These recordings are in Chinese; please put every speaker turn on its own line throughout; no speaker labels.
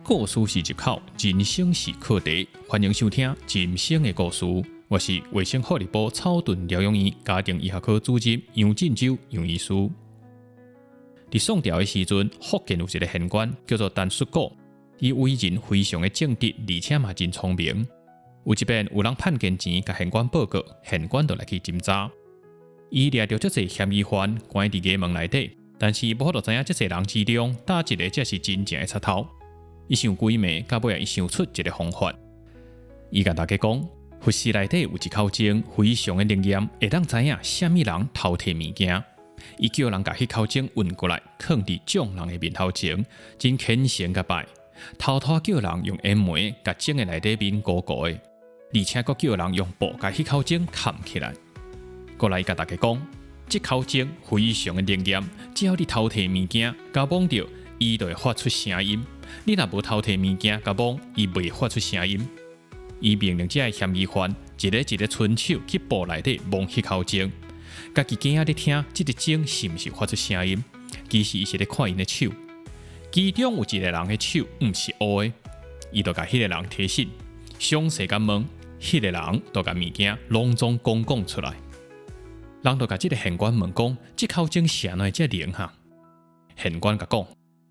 故事是一口，人生是课题。欢迎收听人生的故事。我是卫生福利部草屯疗养院家庭医学科主任杨振洲杨医师。伫宋朝的时阵，福建有一个县官叫做陈叔古，伊为人非常的正直，而且嘛真聪明。有一遍有人判件钱，甲县官报告，县官就来去侦查。伊掠着足侪嫌疑犯，关伫衙门内底，但是无法度知影这些人之中，哪一个才是真正的贼头。伊想几暝，到尾伊想出一个方法。伊甲大家讲，佛寺内底有一口钟，非常的灵验，会当知影什么人偷摕物件。伊叫人甲迄口钟运过来，放伫众人的面头前，真虔诚甲拜。偷偷叫人用烟煤甲钟的内底面糊糊的，而且阁叫人用布甲迄口钟盖起来。过来甲大家讲，这口钟非常的灵验，只要你偷摕物件，甲摸着，伊就会发出声音。你若无偷摕物件，甲摸，伊袂发出声音。伊命令这些嫌疑犯一个一个伸手去布内底摸迄口钟，家己惊咧听，这个钟是毋是发出声音？其实伊是咧看因的手，其中有一个人的手毋是乌的，伊就甲迄个人提醒，详细甲问，迄个人就甲物件隆重讲出来。人就甲这个县官问讲，这口钟是安怎遮灵哈？县官甲讲，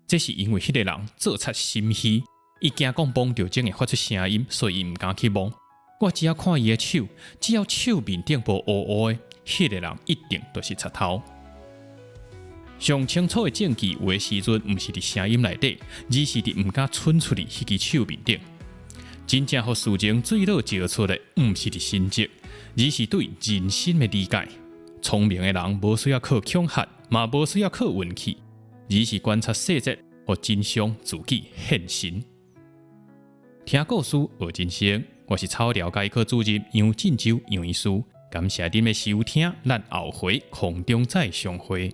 这是因为迄个人做贼心虚，伊惊讲摸着钟会发出声音，所以伊毋敢去摸。我只要看伊的手，只要手面顶无乌乌的，迄个人一定就是贼头。上清楚的证据有的时阵，毋是伫声音内底，而是伫毋敢伸出去迄支手面顶。真正互事情水落石出的，毋是伫心智，而是对人心的理解。聪明的人无需要靠恐吓，嘛无需要靠运气，而是观察细节，互真相自己现身。听故事学人生，我是草疗解科主任杨振洲杨医师，感谢您的收听，咱后回空中再相会。